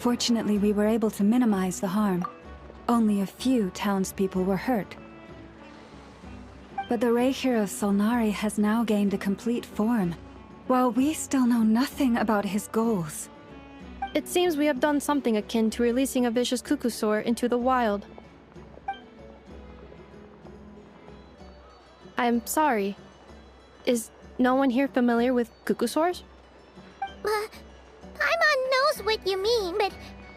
Fortunately, we were able to minimize the harm. Only a few townspeople were hurt. But the Reikir of Solnari has now gained a complete form, while we still know nothing about his goals. It seems we have done something akin to releasing a vicious Kukusaur into the wild. I'm sorry. Is no one here familiar with Kukusaurs? Paimon knows what you mean, but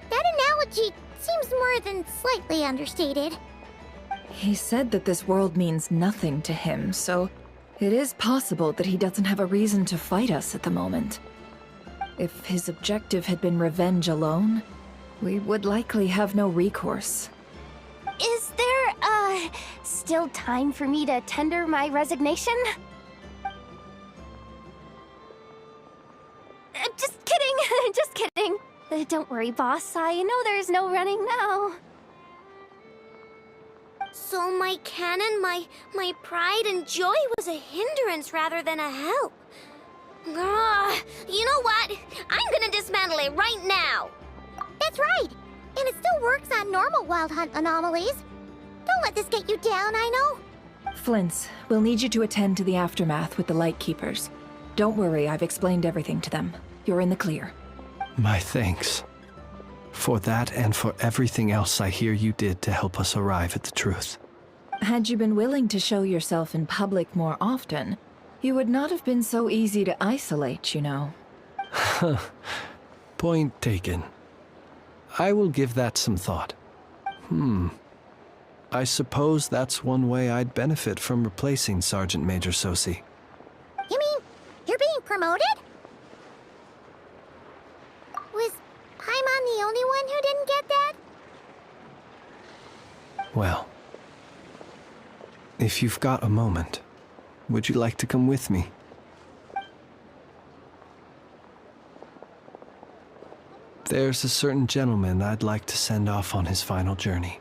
that analogy seems more than slightly understated. He said that this world means nothing to him, so it is possible that he doesn't have a reason to fight us at the moment. If his objective had been revenge alone, we would likely have no recourse. Is there, still time for me to tender my resignation? Just kidding, just kidding. Don't worry, boss, I know there's no running now. So my canon, my pride and joy was a hindrance rather than a help. You know what? I'm gonna dismantle it right now. That's right. And it still works on normal Wild Hunt anomalies. Don't let this get you down, I know. Flints, we'll need you to attend to the aftermath with the Lightkeepers. Don't worry, I've explained everything to them. You're in the clear. My thanks. For that and for everything else I hear you did to help us arrive at the truth. Had you been willing to show yourself in public more often, you would not have been so easy to isolate, you know. Point taken. I will give that some thought. I suppose that's one way I'd benefit from replacing Sergeant Major Sosi. You mean you're being promoted? Was Paimon the only one who didn't get that? Well, if you've got a moment, would you like to come with me? There's a certain gentleman I'd like to send off on his final journey.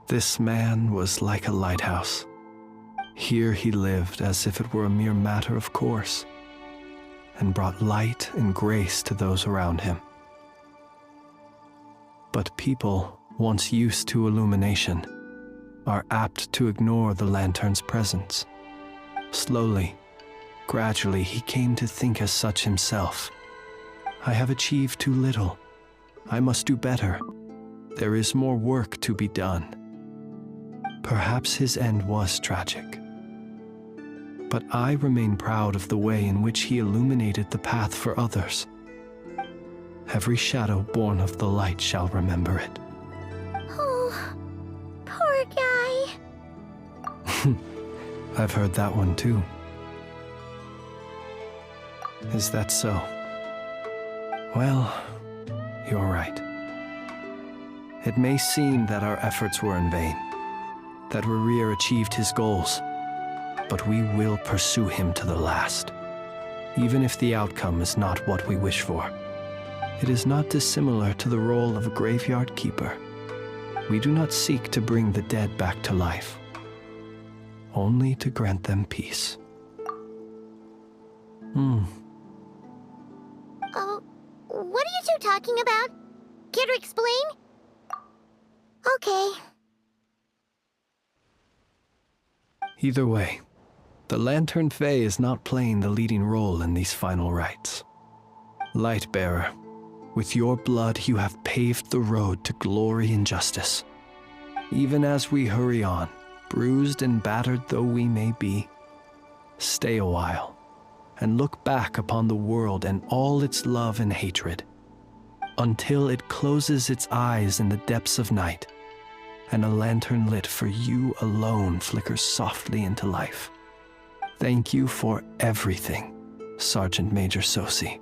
This man was like a lighthouse. Here he lived as if it were a mere matter of course, and brought light and grace to those around him. But people, once used to illumination, are apt to ignore the lantern's presence. Slowly, gradually, he came to think as such himself. I have achieved too little. I must do better. There is more work to be done. Perhaps his end was tragic. But I remain proud of the way in which he illuminated the path for others. Every shadow born of the light shall remember it. Oh, poor guy. I've heard that one too. Is that so? Well, you're right. It may seem that our efforts were in vain, that Rerir achieved his goals, but we will pursue him to the last, even if the outcome is not what we wish for. It is not dissimilar to the role of a graveyard keeper. We do not seek to bring the dead back to life, only to grant them peace. Oh, what are you two talking about? Care to explain? Okay. Either way, the Lantern Fae is not playing the leading role in these final rites. Lightbearer, with your blood you have paved the road to glory and justice. Even as we hurry on, bruised and battered though we may be, stay a while and look back upon the world and all its love and hatred, until it closes its eyes in the depths of night, and a lantern lit for you alone flickers softly into life. Thank you for everything, Sergeant Major Sosi.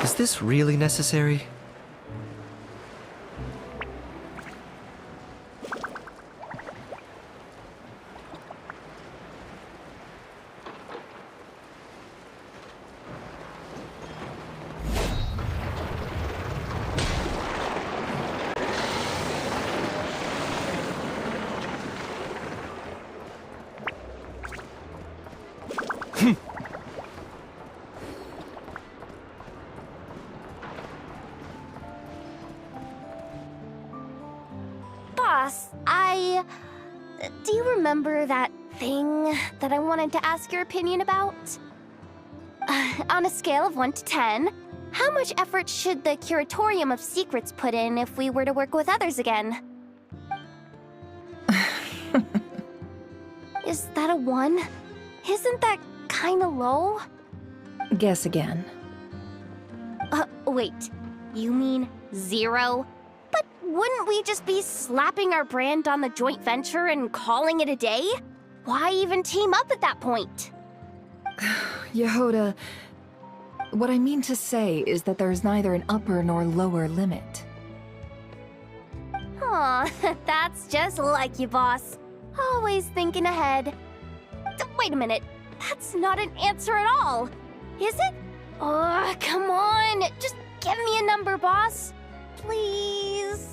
Is this really necessary? Boss, do you remember that thing that I wanted to ask your opinion about? On a scale of 1 to 10, how much effort should the Curatorium of Secrets put in if we were to work with others again? Is that a 1? Isn't that kinda low? Guess again. Wait. You mean 0? But wouldn't we just be slapping our brand on the joint venture and calling it a day? Why even team up at that point? Yehoda, what I mean to say is that there's neither an upper nor lower limit. Aw, that's just like you, boss. Always thinking ahead. Wait a minute. That's not an answer at all. Is it? Oh, come on. Just give me a number, boss. Please.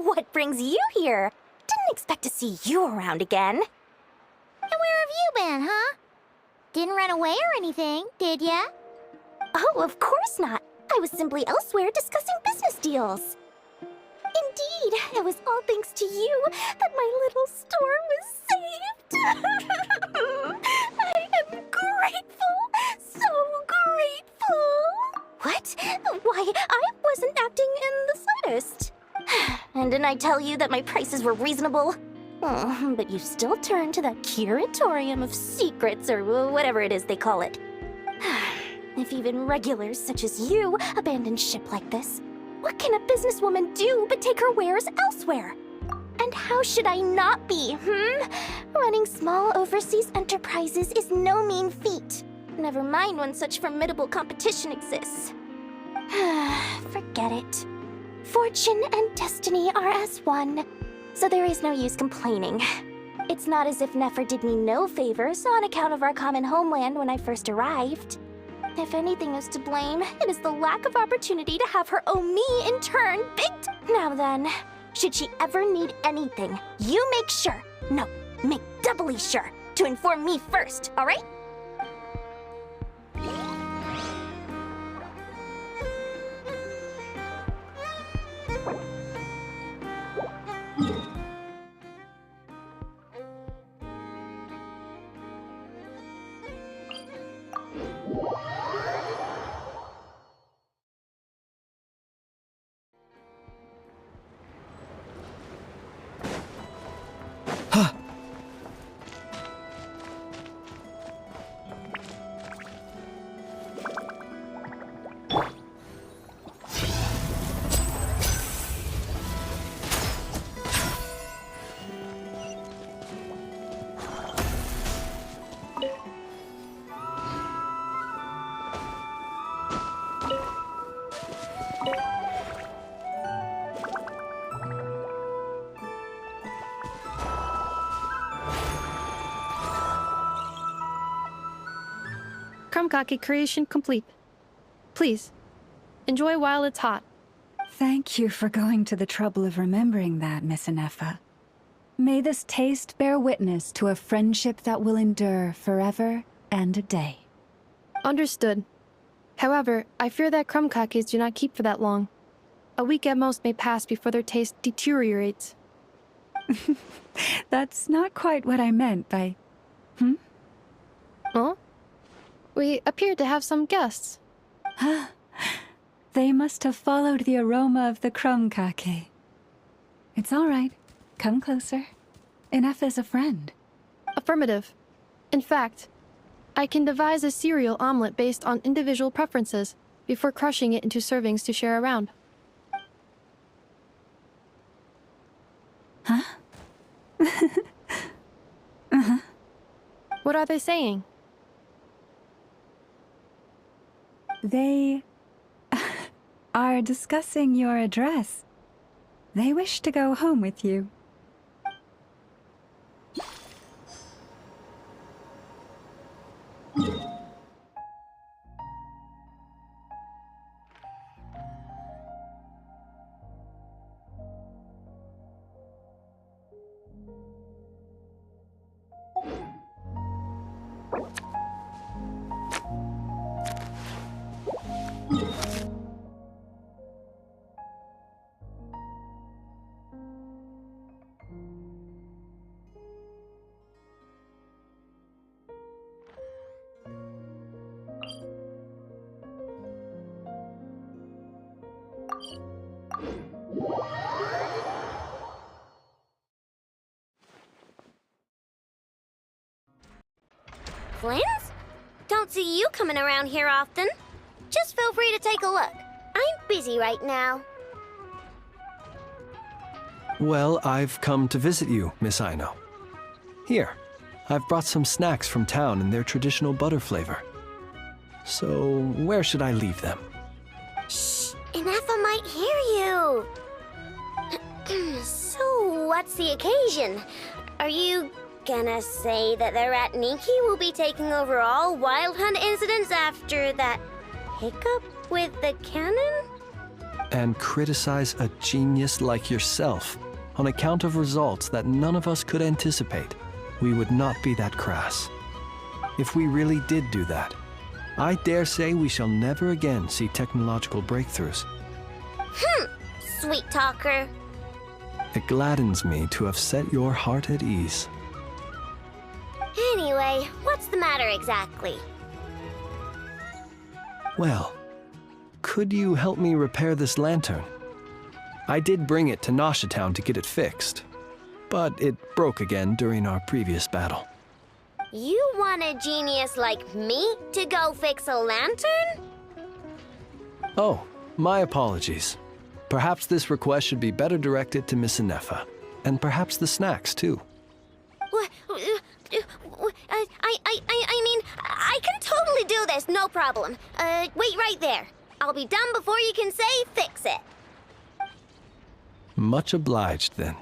What brings you here? Didn't expect to see you around again. And where have you been, huh? Didn't run away or anything, did ya? Oh, of course not. I was simply elsewhere discussing business deals. Indeed, it was all thanks to you that my little store was saved. I am grateful, so grateful. What? Why, I wasn't acting in the slightest. And didn't I tell you that my prices were reasonable? Oh, but you still turn to that Curatorium of Secrets, or whatever it is they call it. If even regulars such as you abandon ship like this, what can a businesswoman do but take her wares elsewhere? And how should I not be, Running small overseas enterprises is no mean feat. Never mind when such formidable competition exists. Forget it. Fortune and destiny are as one, so there is no use complaining. It's not as if Nefer did me no favors on account of our common homeland when I first arrived. If anything is to blame, it is the lack of opportunity to have her owe me in turn Now then, should she ever need anything, you make sure, no, make doubly sure, to inform me first, alright? Krumkake creation complete. Please, enjoy while it's hot. Thank you for going to the trouble of remembering that, Miss Inefa. May this taste bear witness to a friendship that will endure forever and a day. Understood. However, I fear that krumkakes do not keep for that long. A week at most may pass before their taste deteriorates. That's not quite what I meant by... Huh? We appear to have some guests. They must have followed the aroma of the krumkake. It's all right. Come closer. Inefa is a friend. Affirmative. In fact, I can devise a cereal omelet based on individual preferences before crushing it into servings to share around. Huh? What are they saying? They are discussing your address. They wish to go home with you. Flins? Don't see you coming around here often. Just feel free to take a look. I'm busy right now. Well, I've come to visit you, Miss Aino. Here, I've brought some snacks from town in their traditional butter flavor. So, where should I leave them? Shh, Inefa might hear you. So, what's the occasion? Are you gonna say that the Rat Ninki will be taking over all Wild Hunt incidents after that hiccup with the cannon? And criticize a genius like yourself on account of results that none of us could anticipate? We would not be that crass. If we really did do that, I dare say we shall never again see technological breakthroughs. Sweet talker. It gladdens me to have set your heart at ease. Anyway, what's the matter exactly? Well, could you help me repair this lantern? I did bring it to Nasha Town to get it fixed, but it broke again during our previous battle. You want a genius like me to go fix a lantern? Oh, my apologies. Perhaps this request should be better directed to Miss Inefa. And perhaps the snacks, too. I mean, I can totally do this, no problem. Wait right there. I'll be done before you can say fix it. Much obliged, then.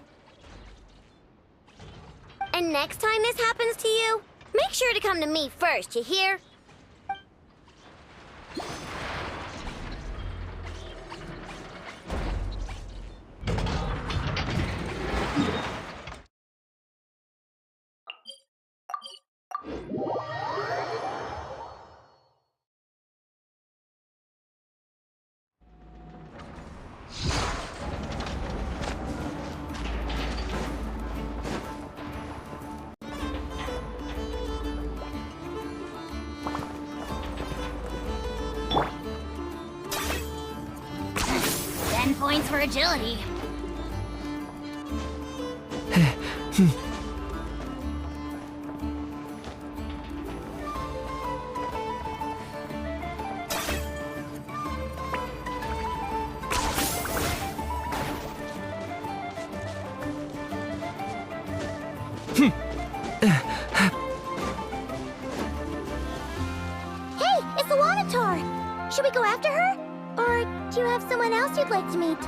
And next time this happens to you, make sure to come to me first, you hear? 10 points for agility. Hey, it's the Wanatar! Should we go after her? Or do you have someone else you'd like to meet?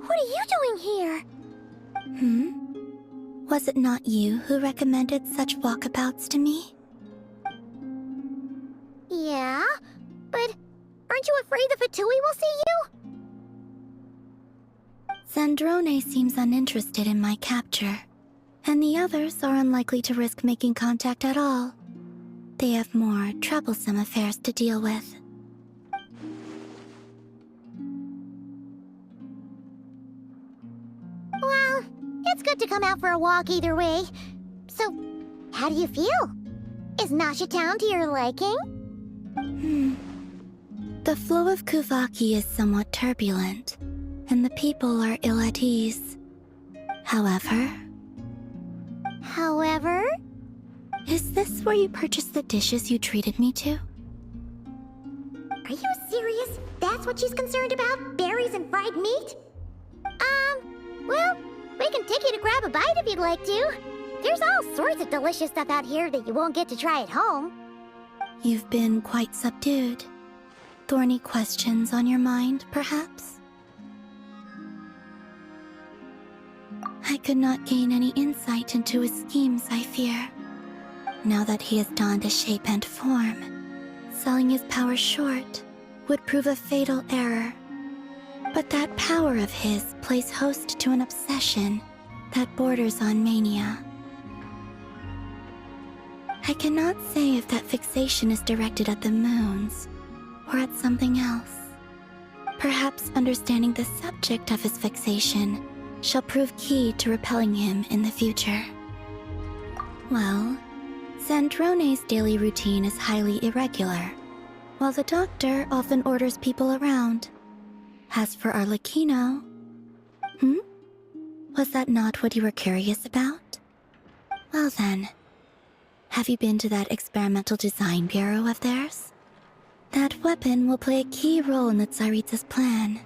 What are you doing here? Was it not you who recommended such walkabouts to me? Yeah, but aren't you afraid the Fatui will see you? Zandrone seems uninterested in my capture, and the others are unlikely to risk making contact at all. They have more troublesome affairs to deal with. Well, it's good to come out for a walk either way. So, how do you feel? Is Nasha Town to your liking? The flow of Kuvaki is somewhat turbulent, and the people are ill at ease. However... Is this where you purchased the dishes you treated me to? Are you serious? That's what she's concerned about? Berries and fried meat? Well, we can take you to grab a bite if you'd like to. There's all sorts of delicious stuff out here that you won't get to try at home. You've been quite subdued. Thorny questions on your mind, perhaps? I could not gain any insight into his schemes, I fear. Now that he has donned a shape and form, selling his power short would prove a fatal error. But that power of his plays host to an obsession that borders on mania. I cannot say if that fixation is directed at the moons or at something else. Perhaps understanding the subject of his fixation shall prove key to repelling him in the future. Well, Zandrone's daily routine is highly irregular, while the doctor often orders people around. As for Arlecchino... Was that not what you were curious about? Well then, have you been to that experimental design bureau of theirs? That weapon will play a key role in the Tsaritsa's plan.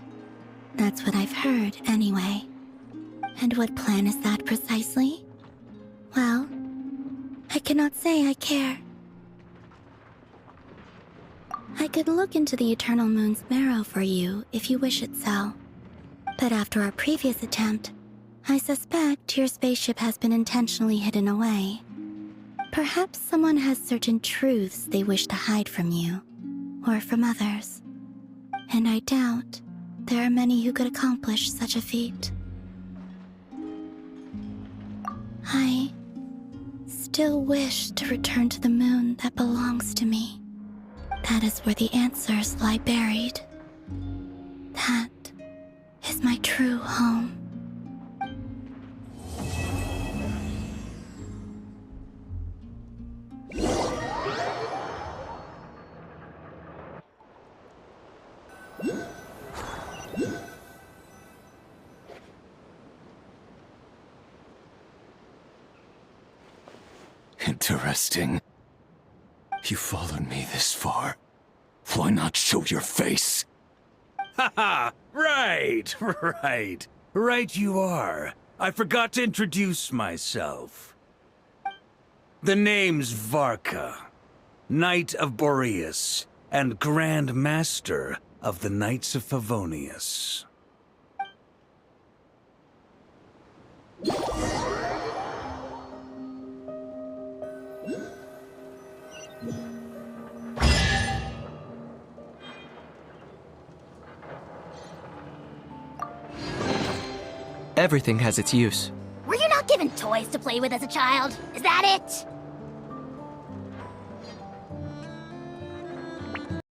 That's what I've heard, anyway. And what plan is that precisely? Well, I cannot say I care. I could look into the Eternal Moon's marrow for you if you wish it so. But after our previous attempt, I suspect your spaceship has been intentionally hidden away. Perhaps someone has certain truths they wish to hide from you, or from others. And I doubt there are many who could accomplish such a feat. I still wish to return to the moon that belongs to me. That is where the answers lie buried. That is my true home. Interesting. You followed me this far. Why not show your face? Haha! Right, right. Right you are. I forgot to introduce myself. The name's Varka, Knight of Boreas, and Grand Master of the Knights of Favonius. Everything has its use. Were you not given toys to play with as a child? Is that it?